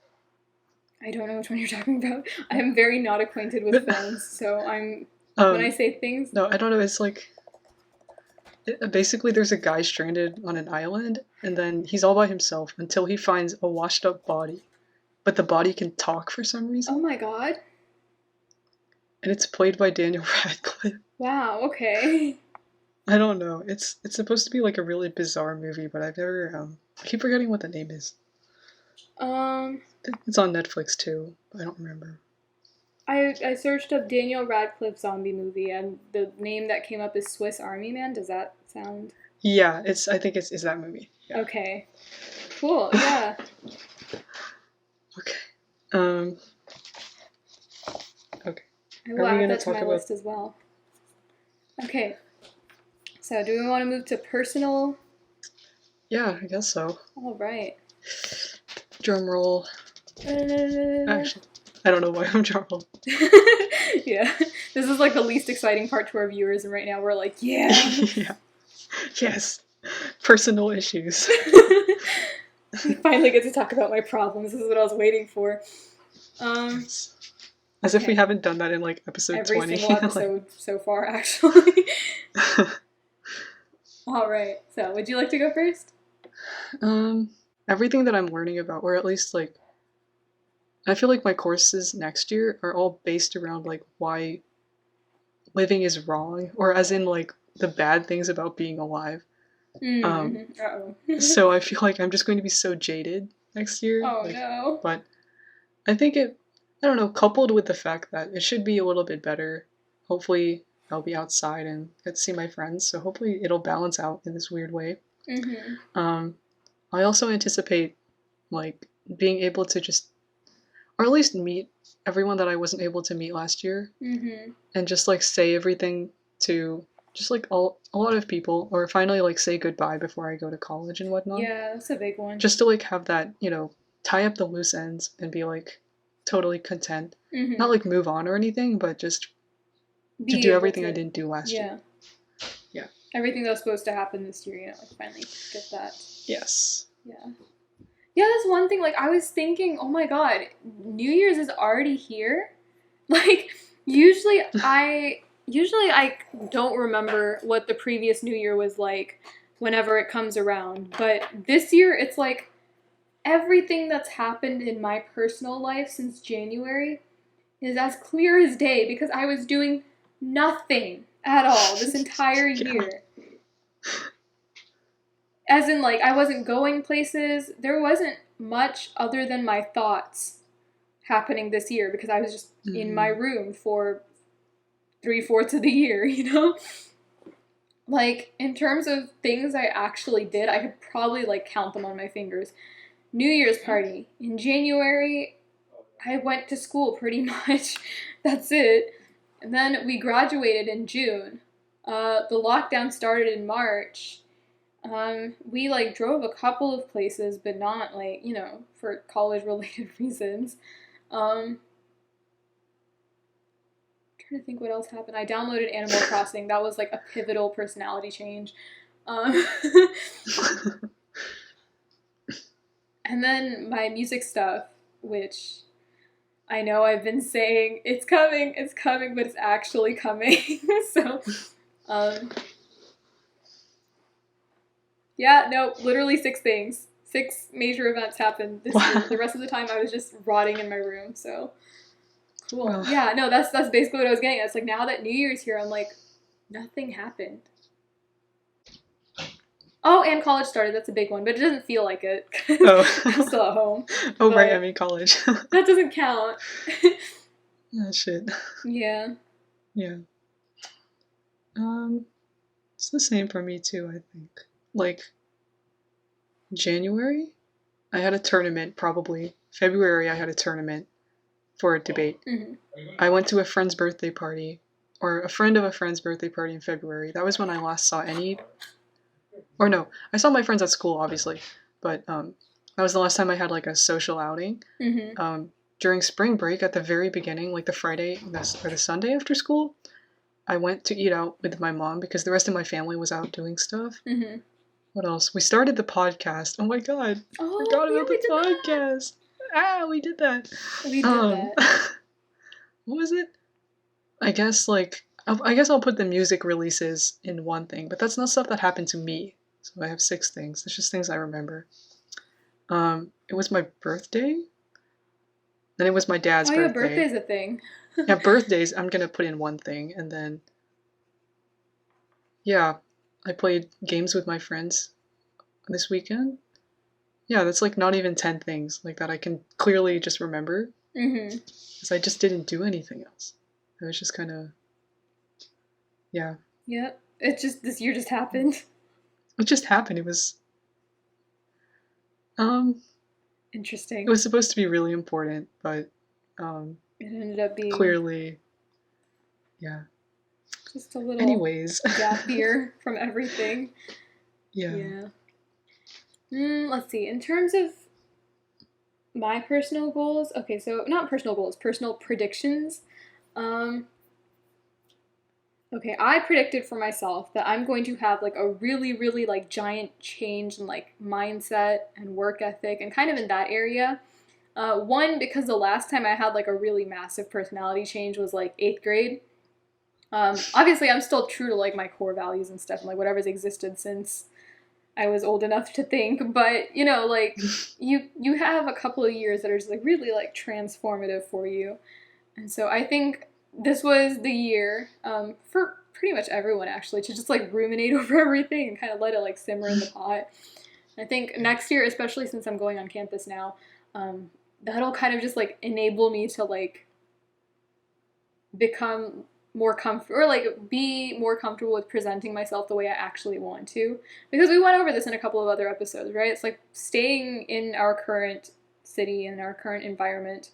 S2: I don't know which one you're talking about. I am very not acquainted with
S1: But
S2: films, so when I
S1: um
S2: say things,
S1: no, I don't know. It's like basically there's a guy stranded on an island and then he's all by himself until he finds a washed up body. But the body can talk for some
S2: oh
S1: reason,
S2: my god.
S1: and it's played by Daniel Radcliffe.
S2: Wow, okay.
S1: I don't know. It's supposed to be like a really bizarre movie, but I've never I keep forgetting what the name is.
S2: Um,
S1: It's on Netflix too. But I don't remember.
S2: I searched up Daniel Radcliffe zombie movie, and the name that came up is Swiss Army Man. Does that sound
S1: Yeah, it's I think it's that movie. Yeah.
S2: okay? Cool. Yeah.
S1: Okay. Um. Okay.
S2: I will
S1: Are we
S2: add
S1: gonna
S2: that to
S1: talk
S2: my
S1: about?
S2: list as well. Okay. So, do we want to move to personal?
S1: Yeah, I guess so.
S2: All right.
S1: Drum roll.
S2: Uh,
S1: Actually, I don't know why I'm drum roll.
S2: yeah. This is like the least exciting part to our viewers, and right now we're like, yeah.
S1: Yeah. Yes. Personal issues.
S2: We finally get to talk about my problems. This is what I was waiting for.
S1: Yes. As if we
S2: Okay.
S1: haven't done that in like episode
S2: Every
S1: 20.
S2: single
S1: Like,
S2: episode so far, actually. All right. So, would you like to go first?
S1: um, everything that I'm learning about, or at least like, I feel like my courses next year are all based around like why living is wrong, or as in like the bad things about being alive. Um,
S2: Mm-hmm. Uh-oh.
S1: so I feel like I'm just going to be so jaded next year.
S2: Oh,
S1: Like,
S2: no.
S1: but I think I don't know, coupled with the fact that it should be a little bit better. Hopefully, I'll be outside and get to see my friends, so hopefully it'll balance out in this weird way.
S2: Mm-hmm.
S1: Um, I also anticipate like being able to just, or at least meet everyone that I wasn't able to meet last year,
S2: Mm-hmm.
S1: and just like say everything to just like a lot of people, or finally like say goodbye before I go to college and whatnot.
S2: Yeah, that's a big one.
S1: Just to like have that, tie up the loose ends and be like totally content. Not
S2: Mm-hmm.
S1: like move on or anything, but just to
S2: Be
S1: do
S2: able
S1: everything I
S2: to,
S1: didn't do last year.
S2: yeah.
S1: Yeah.
S2: Everything that was supposed to happen this year, like finally get that.
S1: Yes.
S2: Yeah. Yeah, that's one thing. Like, I was thinking, oh my god, New Year's is already here. Like, usually I don't remember what the previous New Year was like whenever it comes around. But this year, it's like everything that's happened in my personal life since January is as clear as day because I was doing nothing at all this entire
S1: Yeah.
S2: year. As in, like, I wasn't going places. There wasn't much other than my thoughts happening this year because I was just in my room for 3/4 of the year, Like, in terms of things I actually did, I could probably, like, count them on my fingers. New Year's party. In January, I went to school pretty much. That's it. And then we graduated in June. The lockdown started in March. We like drove a couple of places, but not like, for college related reasons. Trying to think what else happened. I downloaded Animal Crossing. That was like a pivotal personality change. Um, and then my music stuff, which I know I've been saying it's coming, but it's actually coming. So, yeah, no, literally 6 things. 6 major events happened this year. The rest of the time I was just rotting in my room, so cool.
S1: Well,
S2: Yeah, no, that's basically what I was getting at. It's like now that New Year's here, I'm like, nothing happened. Oh, and college started. That's a big one, but it doesn't feel like it. I'm
S1: Oh.
S2: still at home.
S1: Oh, right, I
S2: But
S1: mean college.
S2: that doesn't count.
S1: Oh, shit.
S2: Yeah.
S1: Yeah. Um, it's the same for me too, I think. Like, January, I had a tournament, probably. February, I had a tournament for a debate.
S2: Mm-hmm.
S1: I went to a friend's birthday party, or a friend of a friend's birthday party in February. That was when I last saw any. Or no, I saw my friends at school, obviously, but that was the last time I had like a social outing.
S2: Mm-hmm.
S1: During spring break, at the very beginning, like the Friday or the Sunday after school, I went to eat out with my mom because the rest of my family was out doing stuff.
S2: Mm-hmm.
S1: What else? We started the podcast. Oh my god,
S2: Oh,
S1: forgot
S2: yeah,
S1: about
S2: we
S1: the
S2: did that.
S1: podcast. Ah, we did that.
S2: We did that.
S1: What was it? I guess I guess I'll put the music releases in one thing, but that's not stuff that happened to me. So I have 6 things. It's just things I remember. It was my birthday. Then it was my dad's
S2: Oh, yeah,
S1: birthday.
S2: birthday's a thing.
S1: Yeah, birthdays. I'm gonna put in one thing, and then yeah, I played games with my friends this weekend. Yeah, that's like not even 10 things like that I can clearly just remember
S2: Mm-hmm.
S1: because I just didn't do anything else. I was just kind of yeah.
S2: Yep. It just, this year just happened.
S1: It just happened. Um it
S2: Interesting.
S1: was supposed to be really important, but
S2: It ended up being
S1: clearly yeah.
S2: just a little
S1: Anyways.
S2: gap year from everything.
S1: Yeah.
S2: Yeah. Let's see. In terms of my personal goals, okay, so not personal goals, personal predictions. Um, okay, I predicted for myself that I'm going to have like a really, really like giant change in like mindset and work ethic and kind of in that area. One, because the last time I had like a really massive personality change was like 8th grade. Obviously, I'm still true to like my core values and stuff and like whatever's existed since I was old enough to think, but you know, like you have a couple of years that are just like really like transformative for you, and so I think this was the year for pretty much everyone actually to just like ruminate over everything and kind of let it like simmer in the pot. I think next year, especially since I'm going on campus now, that'll kind of just like enable me to like become more comfortable or like be more comfortable with presenting myself the way I actually want to, because we went over this in a couple of other episodes, right? It's like staying in our current city and our current environment,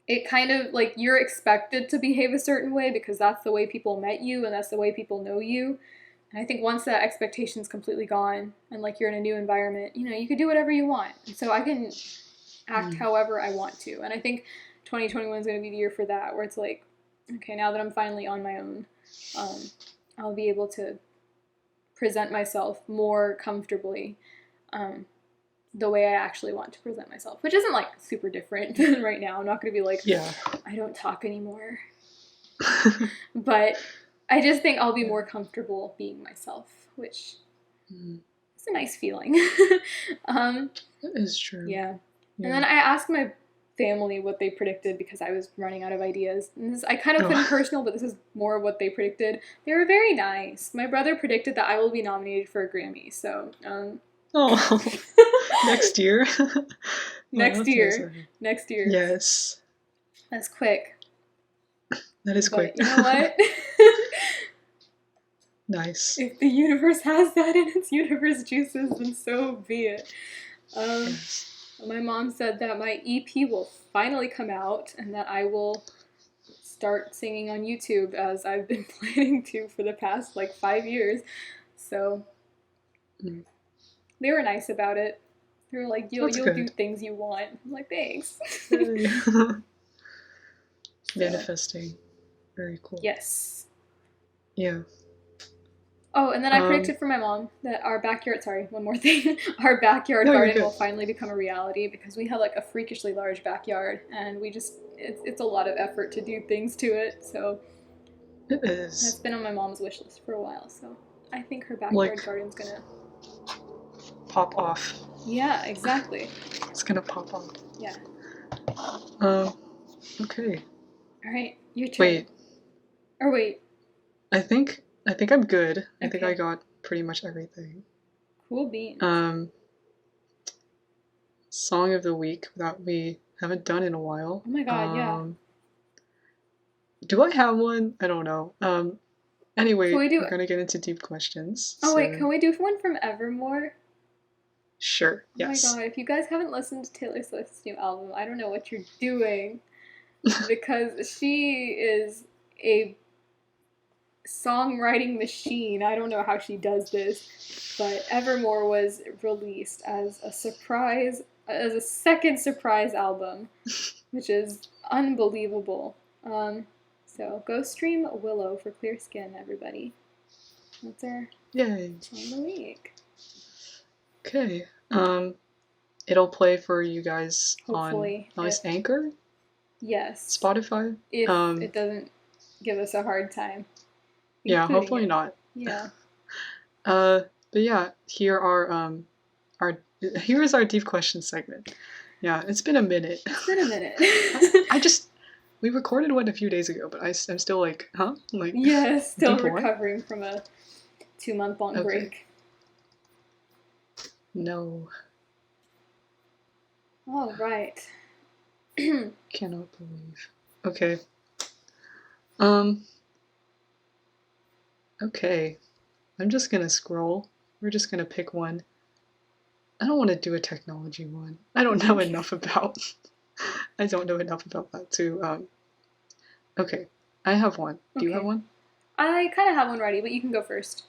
S2: it kind of like you're expected to behave a certain way because that's the way people met you and that's the way people know you. And I think once that expectation's completely gone and like you're in a new environment, you know, you can do whatever you want, and so I can act however I want to. And I think 2021 is going to be the year for that, where it's like, okay, now that I'm finally on my own, I'll be able to present myself more comfortably the way I actually want to present myself, which isn't like super different than right now. I'm not going to be like,
S1: Yeah.
S2: I don't talk anymore. But I just think I'll be more comfortable being myself, which is a nice feeling.
S1: That is true.
S2: Yeah. And then I asked my family what they predicted because I was running out of ideas. And this, I kind of put in personal, but this is more what they predicted. They were very nice. My brother predicted that I will be nominated for a Grammy. So,
S1: oh, next year.
S2: next year. Next year.
S1: Yes.
S2: That's quick.
S1: That is quick.
S2: But you know what?
S1: Nice.
S2: If the universe has that in its universe juices, then so be it.
S1: Yes.
S2: My mom said that my EP will finally come out and that I will start singing on YouTube as I've been planning to for the past like 5 years. So they were nice about it. They were like, you'll do things you want. I'm like, thanks.
S1: Manifesting. Very cool.
S2: Yes.
S1: Yeah.
S2: Oh, and then I predicted for my mom that our backyard, sorry, one more thing, our backyard garden will finally become a reality because we have like a freakishly large backyard and we just, it's a lot of effort to do things to it, so.
S1: It is.
S2: That's been on my mom's wish list for a while, so I think her backyard garden's gonna
S1: pop off.
S2: Yeah, exactly.
S1: It's gonna pop off.
S2: Yeah.
S1: Okay.
S2: Alright, your turn.
S1: Wait.
S2: Or wait.
S1: I think I'm good. I think I got pretty much everything.
S2: Cool beans.
S1: Song of the week that we haven't done in a while.
S2: Oh my god, yeah.
S1: Do I have one? I don't know. Anyway,
S2: Can we do?
S1: we're gonna get into deep questions
S2: Oh wait,
S1: soon.
S2: can we do one from Evermore?
S1: Sure.
S2: Oh my
S1: Yes.
S2: god, if you guys haven't listened to Taylor Swift's new album, I don't know what you're doing. Because she is a songwriting machine. I don't know how she does this, but Evermore was released as a surprise, as a second surprise album, which is unbelievable. So go stream Willow for clear skin, everybody. That's our
S1: Yay.
S2: song of the week.
S1: Okay. It'll play for you guys
S2: Hopefully,
S1: on Anchor,
S2: yes,
S1: Spotify.
S2: if it doesn't give us a hard time.
S1: Yeah, hopefully
S2: it.
S1: not.
S2: Yeah.
S1: But yeah, here is our deep question segment. Yeah, it's been a minute.
S2: It's been a minute.
S1: We recorded one a few days ago, but I'm still like, huh? Like,
S2: yeah, still
S1: deep what?
S2: recovering from a 2-month-long break.
S1: No.
S2: All right.
S1: Cannot believe. Okay. Okay. I'm just gonna scroll. We're just gonna pick one. I don't want to do a technology one. I don't know enough about. I don't know enough about that to. Okay, I have one. Do you have one?
S2: I kind of have one ready, but you can go first.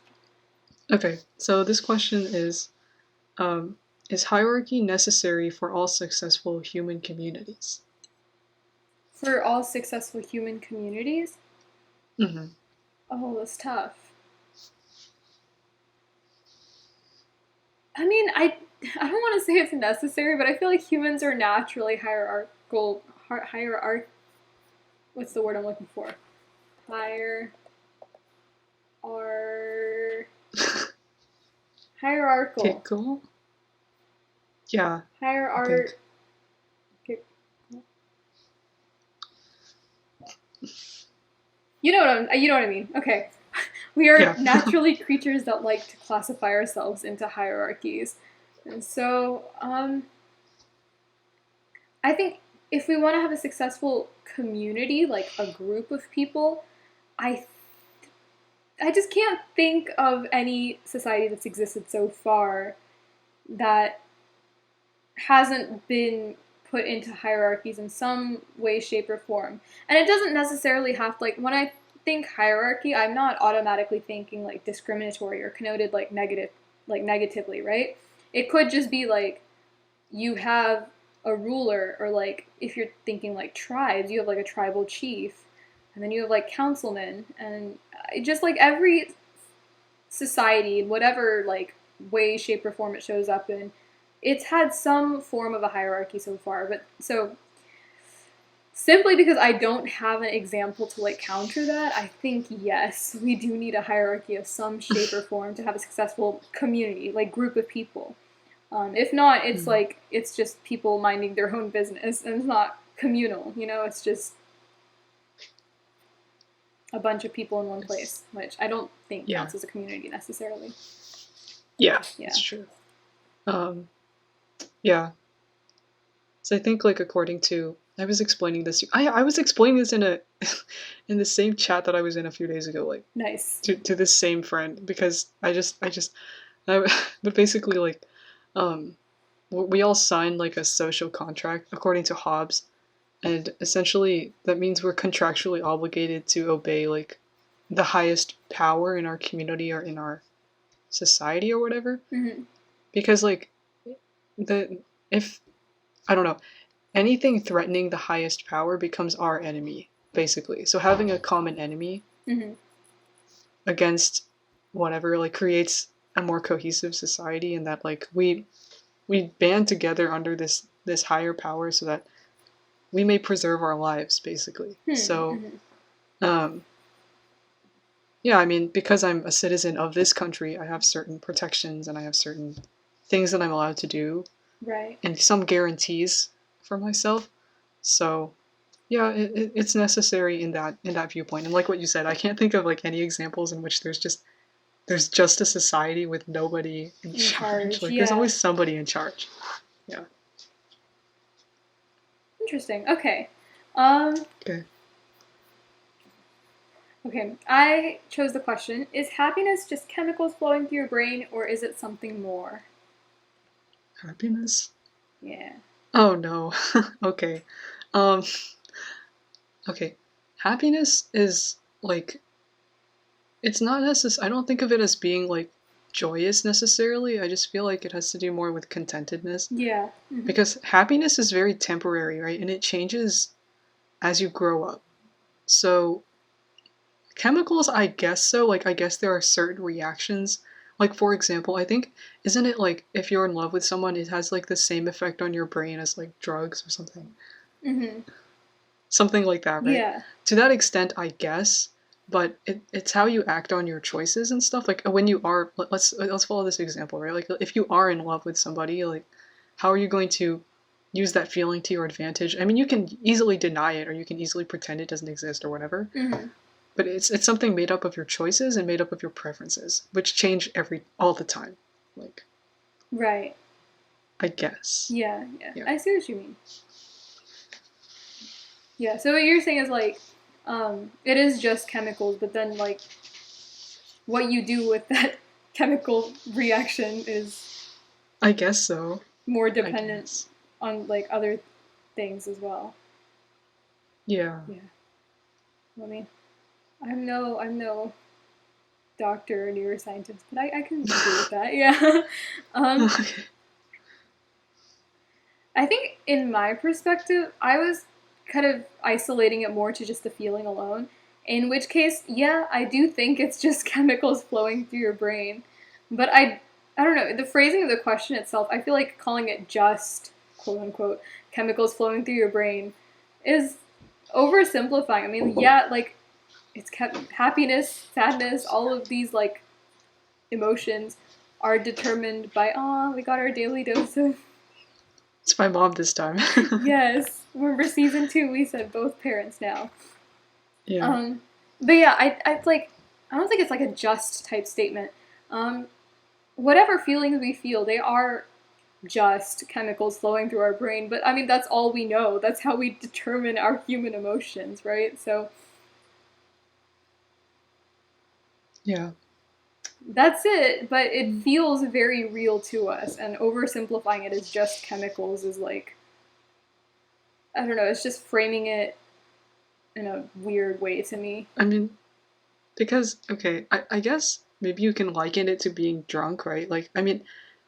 S1: Okay, so this question is hierarchy necessary for all successful human communities?
S2: For all successful human communities?
S1: Mm-hmm.
S2: Oh, that's tough. I mean, I don't want to say it's necessary, but I feel like humans are naturally hierarchical. What's the word I'm looking for? Hierarchical.
S1: Yeah.
S2: You know what I mean. Okay. We are naturally creatures that like to classify ourselves into hierarchies. And so, I think if we want to have a successful community, like a group of people, I just can't think of any society that's existed so far that hasn't been put into hierarchies in some way, shape, or form. And it doesn't necessarily have to, like, when I think hierarchy, I'm not automatically thinking like discriminatory or connoted like negatively, right? It could just be like you have a ruler, or like if you're thinking like tribes, you have like a tribal chief, and then you have like councilmen, and just like every society, whatever like way, shape, or form it shows up in, it's had some form of a hierarchy so far. But so simply because I don't have an example to like counter that, I think yes, we do need a hierarchy of some shape or form to have a successful community, like group of people. If not, it's like it's just people minding their own business, and it's not communal. You know, it's just a bunch of people in one place, which I don't think counts as a community necessarily.
S1: Yeah, it's true. Yeah. So I think like according to, I was explaining this. I was explaining this in in the same chat that I was in a few days ago, like
S2: nice
S1: to this same friend, because but basically like, we all signed like a social contract according to Hobbes, and essentially that means we're contractually obligated to obey like the highest power in our community or in our society or whatever.
S2: Mm-hmm.
S1: Because like if I don't know, anything threatening the highest power becomes our enemy, basically. So having a common enemy against whatever like creates a more cohesive society, and that like we band together under this higher power so that we may preserve our lives, basically. So yeah, I mean, because I'm a citizen of this country, I have certain protections and I have certain things that I'm allowed to do.
S2: Right.
S1: And some guarantees for myself. So yeah, it's necessary in that viewpoint. And like what you said, I can't think of like any examples in which there's just there's just a society with nobody in
S2: In
S1: charge.
S2: charge,
S1: Like there's
S2: yeah.
S1: always somebody in charge. Yeah.
S2: Interesting. Okay. Um,
S1: Okay.
S2: okay. I chose the question: is happiness just chemicals flowing through your brain, or is it something more?
S1: Happiness?
S2: Yeah.
S1: Oh no. Okay. Um okay. Happiness is like it's not necessary. I don't think of it as being like joyous necessarily. I just feel like it has to do more with contentedness
S2: Yeah. Mm-hmm.
S1: because happiness is very temporary, right? And it changes as you grow up. So chemicals, I guess so. Like I guess there are certain reactions. Like for example, I think isn't it like if you're in love with someone, it has like the same effect on your brain as like drugs or something.
S2: Mm-hmm.
S1: Something like that, right?
S2: Yeah.
S1: To that extent, I guess, but it's how you act on your choices and stuff. Like when you are, let's follow this example, right? Like if you are in love with somebody, like how are you going to use that feeling to your advantage? I mean, you can easily deny it, or you can easily pretend it doesn't exist, or whatever.
S2: Mm-hmm.
S1: But it's something made up of your choices and made up of your preferences, which change all the time. Like
S2: Right.
S1: I guess,
S2: Yeah. Yeah.
S1: yeah.
S2: I see what you mean. Yeah. So what you're saying is like, it is just chemicals, but then like what you do with that chemical reaction is
S1: I guess so.
S2: more
S1: I
S2: dependent
S1: guess.
S2: on like other things as well.
S1: Yeah.
S2: Yeah. I mean, I'm no doctor or neuroscientist, but I can agree with that. Yeah. um,
S1: Okay.
S2: I think in my perspective, I was kind of isolating it more to just the feeling alone. In which case, yeah, I do think it's just chemicals flowing through your brain. But I don't know, the phrasing of the question itself, I feel like calling it just quote unquote chemicals flowing through your brain is oversimplifying. I mean, yeah, like it's happiness, sadness, all of these like emotions are determined by we got our daily dose of
S1: It's my mom this time.
S2: yes. Remember season 2 we said both parents now.
S1: Yeah.
S2: Um but yeah, I like I don't think it's like a just type statement. Um whatever feelings we feel, they are just chemicals flowing through our brain, but I mean that's all we know. That's how we determine our human emotions, right? So
S1: Yeah.
S2: that's it, but it feels very real to us, and oversimplifying it as just chemicals is like, I don't know, it's just framing it in a weird way to me.
S1: I mean, because, okay, I guess maybe you can liken it to being drunk, right? Like, I mean,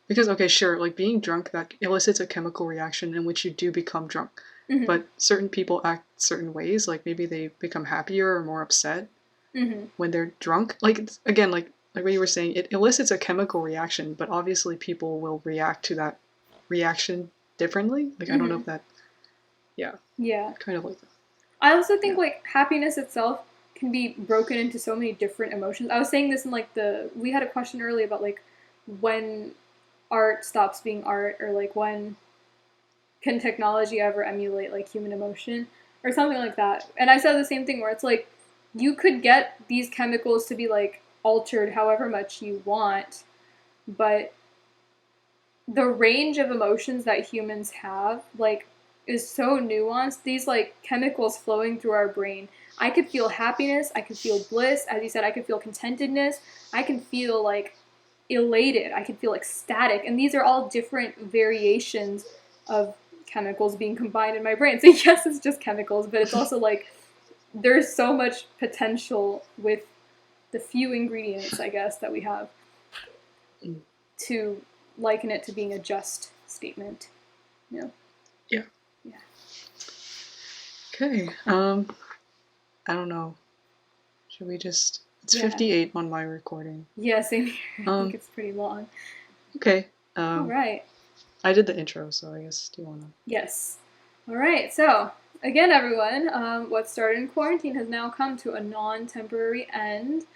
S1: because, okay, sure, like being drunk, that elicits a chemical reaction in which you do become drunk.
S2: Mm-hmm.
S1: But certain people act certain ways, like maybe they become happier or more upset
S2: Mm-hmm.
S1: when they're drunk. Like, again, like what you were saying, it elicits a chemical reaction, but obviously people will react to that reaction differently. Like, I don't know
S2: Mm-hmm.
S1: if that, yeah,
S2: Yeah.
S1: kind of like that.
S2: I also think
S1: Yeah.
S2: like happiness itself can be broken into so many different emotions. I was saying this in like we had a question earlier about like when art stops being art, or like when can technology ever emulate like human emotion or something like that. And I said the same thing where it's like you could get these chemicals to be like altered however much you want, but the range of emotions that humans have like is so nuanced. These like chemicals flowing through our brain, I could feel happiness, I could feel bliss, as you said, I could feel contentedness, I can feel like elated, I could feel ecstatic, and these are all different variations of chemicals being combined in my brain. So yes, it's just chemicals, but it's also like there's so much potential with the few ingredients, I guess, that we have
S1: Mm.
S2: to liken it to being a just statement. Yeah.
S1: Yeah.
S2: Yeah.
S1: Okay. I don't know. Should we just? It's
S2: Yeah.
S1: 58 on my recording.
S2: Yeah, same here. I think
S1: Um.
S2: it's pretty long.
S1: Okay.
S2: All right.
S1: I did the intro, so I guess do you wanna?
S2: Yes. All right. So, again, everyone, what started in quarantine has now come to a non temporary end.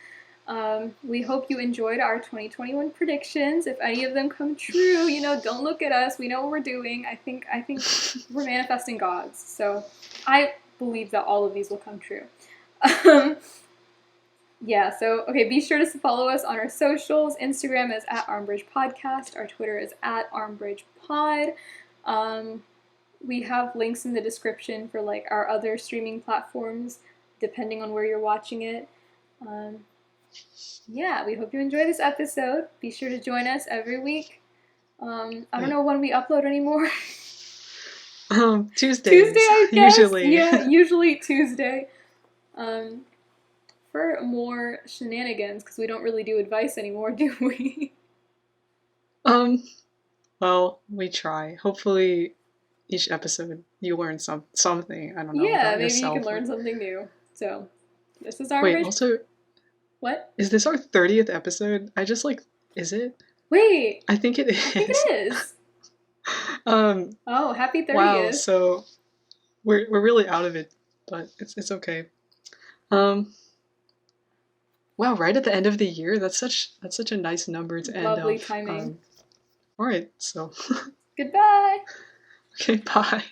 S2: We hope you enjoyed our 2021 predictions. If any of them come true, don't look at us. We know what we're doing. I think we're manifesting gods. So I believe that all of these will come true. Um, Yeah, so okay, be sure to follow us on our socials. Instagram is at Armbridge Podcast. Our Twitter is at Armbridge Pod. We have links in the description for like our other streaming platforms, depending on where you're watching it. Yeah, we hope you enjoy this episode. Be sure to join us every week. I don't know when we upload anymore.
S1: Tuesdays,
S2: Tuesday, I guess.
S1: usually.
S2: Yeah, usually Tuesday. For more shenanigans, because we don't really do advice anymore, do we?
S1: Well, we try. Hopefully, each episode you learn something. I don't know
S2: Yeah,
S1: about
S2: maybe you
S1: yourself.
S2: can learn something new. So, this is
S1: Wait,
S2: Armbridge.
S1: also,
S2: What?
S1: is this our 30th episode? Is it?
S2: Wait,
S1: I think it is.
S2: I think it is. Oh, happy 30th.
S1: Wow, so we're really out of it, but it's okay. Wow, right at the end of the year. That's such a nice number to end off.
S2: Lovely timing.
S1: All right, so
S2: Goodbye.
S1: okay, bye.